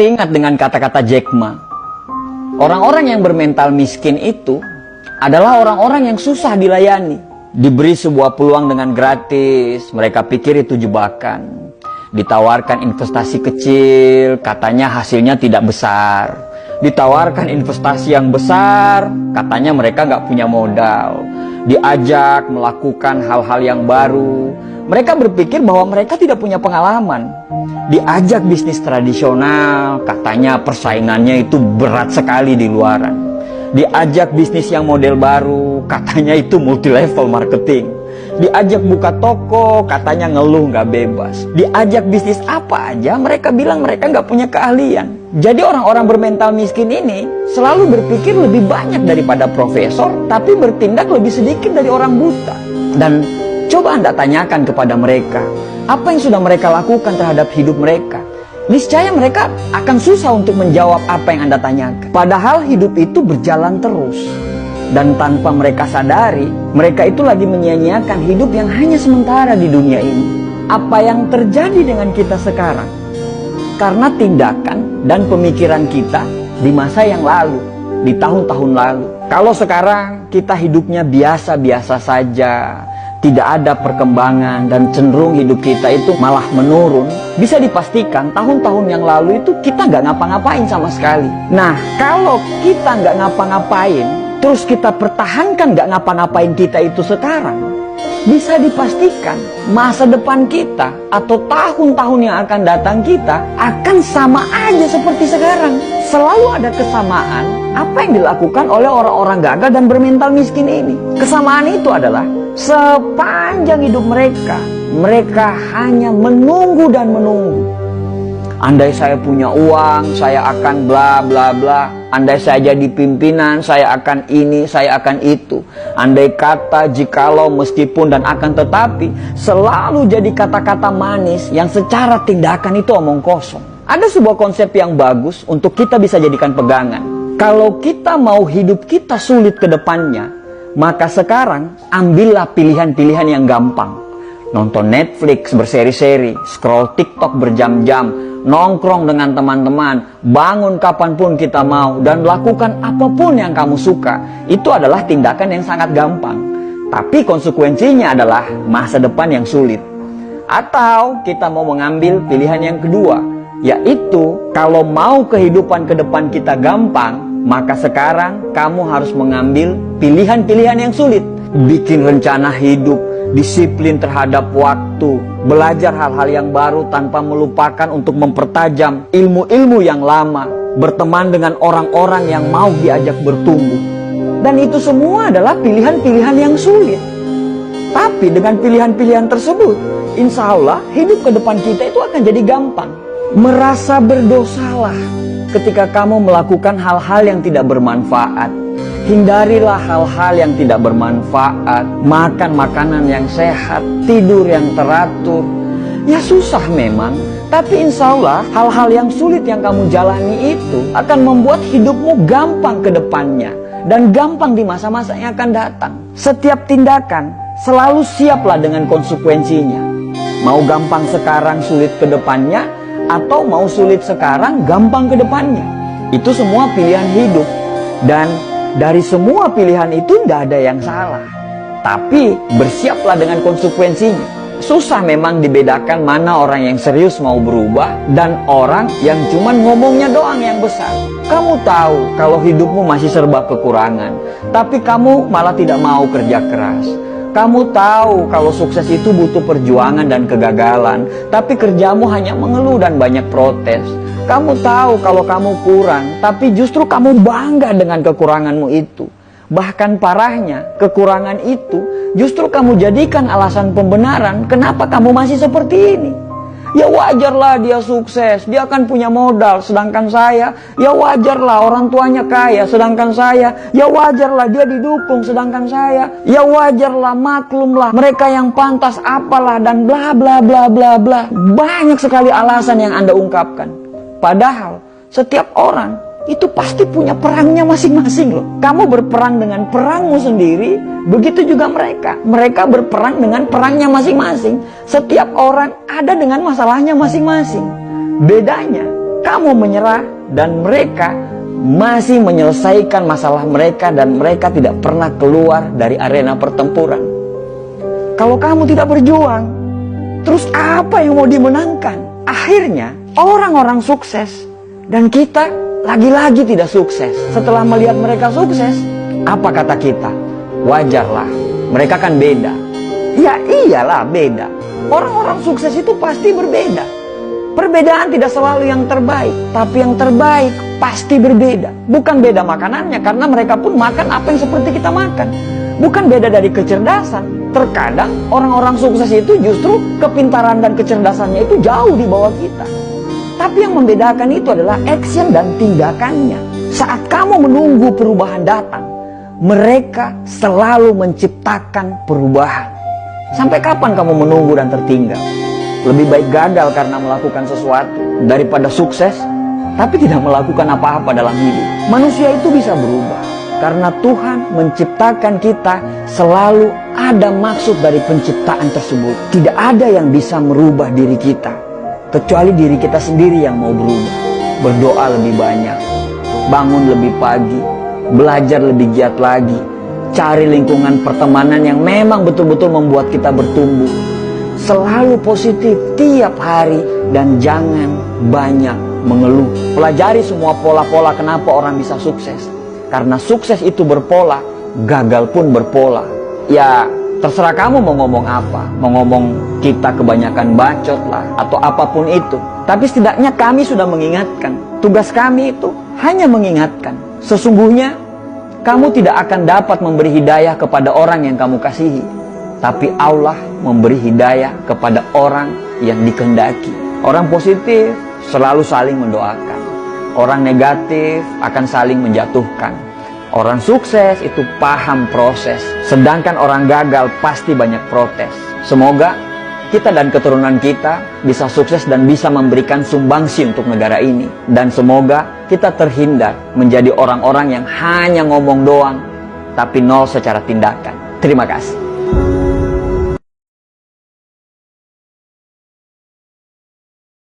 Ingat dengan kata-kata Jack Ma, orang-orang yang bermental miskin itu adalah orang-orang yang susah dilayani. Diberi sebuah peluang dengan gratis, mereka pikir itu jebakan. Ditawarkan investasi kecil, katanya hasilnya tidak besar. Ditawarkan investasi yang besar, katanya mereka nggak punya modal. Diajak melakukan hal-hal yang baru, mereka berpikir bahwa mereka tidak punya pengalaman. Diajak bisnis tradisional, katanya persaingannya itu berat sekali di luaran. Diajak bisnis yang model baru, katanya itu multi level marketing. Diajak buka toko, katanya ngeluh nggak bebas. Diajak bisnis apa aja, mereka bilang mereka nggak punya keahlian. Jadi orang-orang bermental miskin ini selalu berpikir lebih banyak daripada profesor, tapi bertindak lebih sedikit dari orang buta. Dan coba Anda tanyakan kepada mereka, apa yang sudah mereka lakukan terhadap hidup mereka? Niscaya mereka akan susah untuk menjawab apa yang Anda tanyakan. Padahal hidup itu berjalan terus. Dan tanpa mereka sadari, mereka itu lagi menyia-nyiakan hidup yang hanya sementara di dunia ini. Apa yang terjadi dengan kita sekarang? Karena tindakan dan pemikiran kita di masa yang lalu, di tahun-tahun lalu. Kalau sekarang kita hidupnya biasa-biasa saja, tidak ada perkembangan dan cenderung hidup kita itu malah menurun, bisa dipastikan tahun-tahun yang lalu itu kita nggak ngapa-ngapain sama sekali. Nah, kalau kita nggak ngapa-ngapain, terus kita pertahankan nggak ngapa-ngapain kita itu sekarang, bisa dipastikan masa depan kita atau tahun-tahun yang akan datang kita akan sama aja seperti sekarang. Selalu ada kesamaan apa yang dilakukan oleh orang-orang gagal dan bermental miskin ini. Kesamaan itu adalah sepanjang hidup mereka, mereka hanya menunggu dan menunggu. Andai saya punya uang, saya akan bla bla bla. Andai saya jadi pimpinan, saya akan ini, saya akan itu. Andai kata, jikalau, meskipun, dan akan tetapi, selalu jadi kata-kata manis yang secara tindakan itu omong kosong. Ada sebuah konsep yang bagus untuk kita bisa jadikan pegangan. Kalau kita mau hidup kita sulit ke depannya, maka sekarang ambillah pilihan-pilihan yang gampang. Nonton Netflix berseri-seri, scroll TikTok berjam-jam, nongkrong dengan teman-teman, bangun kapanpun kita mau, dan lakukan apapun yang kamu suka. Itu adalah tindakan yang sangat gampang. Tapi konsekuensinya adalah masa depan yang sulit. Atau kita mau mengambil pilihan yang kedua, yaitu kalau mau kehidupan ke depan kita gampang, maka sekarang kamu harus mengambil pilihan-pilihan yang sulit. Bikin rencana hidup, disiplin terhadap waktu, belajar hal-hal yang baru tanpa melupakan untuk mempertajam ilmu-ilmu yang lama, berteman dengan orang-orang yang mau diajak bertumbuh. Dan itu semua adalah pilihan-pilihan yang sulit. Tapi dengan pilihan-pilihan tersebut, insya Allah hidup ke depan kita itu akan jadi gampang. Merasa berdosalah ketika kamu melakukan hal-hal yang tidak bermanfaat. Hindarilah hal-hal yang tidak bermanfaat. Makan makanan yang sehat, tidur yang teratur. Ya susah memang, tapi insya Allah hal-hal yang sulit yang kamu jalani itu akan membuat hidupmu gampang ke depannya. Dan gampang di masa-masa yang akan datang. Setiap tindakan selalu siaplah dengan konsekuensinya. Mau gampang sekarang, sulit ke depannya, atau mau sulit sekarang, gampang ke depannya. Itu semua pilihan hidup. Dan dari semua pilihan itu tidak ada yang salah. Tapi bersiaplah dengan konsekuensinya. Susah memang dibedakan mana orang yang serius mau berubah dan orang yang cuman ngomongnya doang yang besar. Kamu tahu kalau hidupmu masih serba kekurangan, tapi kamu malah tidak mau kerja keras. Kamu tahu kalau sukses itu butuh perjuangan dan kegagalan, tapi kerjamu hanya mengeluh dan banyak protes. Kamu tahu kalau kamu kurang, tapi justru kamu bangga dengan kekuranganmu itu. Bahkan parahnya, kekurangan itu justru kamu jadikan alasan pembenaran kenapa kamu masih seperti ini. Ya wajarlah dia sukses, dia akan punya modal, sedangkan saya, ya wajarlah orang tuanya kaya, sedangkan saya, ya wajarlah dia didukung, sedangkan saya, ya wajarlah, maklumlah, mereka yang pantas apalah, dan bla bla bla bla bla. Banyak sekali alasan yang Anda ungkapkan. Padahal setiap orang itu pasti punya perangnya masing-masing loh. Kamu berperang dengan perangmu sendiri, begitu juga mereka. Mereka berperang dengan perangnya masing-masing. Setiap orang ada dengan masalahnya masing-masing. Bedanya, kamu menyerah dan mereka masih menyelesaikan masalah mereka dan mereka tidak pernah keluar dari arena pertempuran. Kalau kamu tidak berjuang, terus apa yang mau dimenangkan? Akhirnya orang-orang sukses dan kita lagi-lagi tidak sukses. Setelah melihat mereka sukses, apa kata kita? Wajarlah, mereka kan beda. Ya iyalah beda. Orang-orang sukses itu pasti berbeda. Perbedaan tidak selalu yang terbaik, tapi yang terbaik pasti berbeda. Bukan beda makanannya, karena mereka pun makan apa yang seperti kita makan. Bukan beda dari kecerdasan. Terkadang orang-orang sukses itu justru kepintaran dan kecerdasannya itu jauh di bawah kita. Tapi yang membedakan itu adalah action dan tindakannya. Saat kamu menunggu perubahan datang, mereka selalu menciptakan perubahan. Sampai kapan kamu menunggu dan tertinggal? Lebih baik gagal karena melakukan sesuatu daripada sukses tapi tidak melakukan apa-apa dalam hidup. Manusia itu bisa berubah karena Tuhan menciptakan kita, selalu ada maksud dari penciptaan tersebut. Tidak ada yang bisa merubah diri kita kecuali diri kita sendiri yang mau berubah. Berdoa lebih banyak, bangun lebih pagi, belajar lebih giat lagi, cari lingkungan pertemanan yang memang betul-betul membuat kita bertumbuh. Selalu positif tiap hari dan jangan banyak mengeluh. Pelajari semua pola-pola kenapa orang bisa sukses. Karena sukses itu berpola, gagal pun berpola. Ya terserah kamu mau ngomong apa. Mau ngomong kita kebanyakan bacot lah atau apapun itu. Tapi setidaknya kami sudah mengingatkan. Tugas kami itu hanya mengingatkan. Sesungguhnya kamu tidak akan dapat memberi hidayah kepada orang yang kamu kasihi. Tapi Allah memberi hidayah kepada orang yang dikehendaki. Orang positif selalu saling mendoakan. Orang negatif akan saling menjatuhkan. Orang sukses itu paham proses. Sedangkan orang gagal pasti banyak protes. Semoga kita dan keturunan kita bisa sukses dan bisa memberikan sumbangsi untuk negara ini. Dan semoga kita terhindar menjadi orang-orang yang hanya ngomong doang, tapi nol secara tindakan. Terima kasih.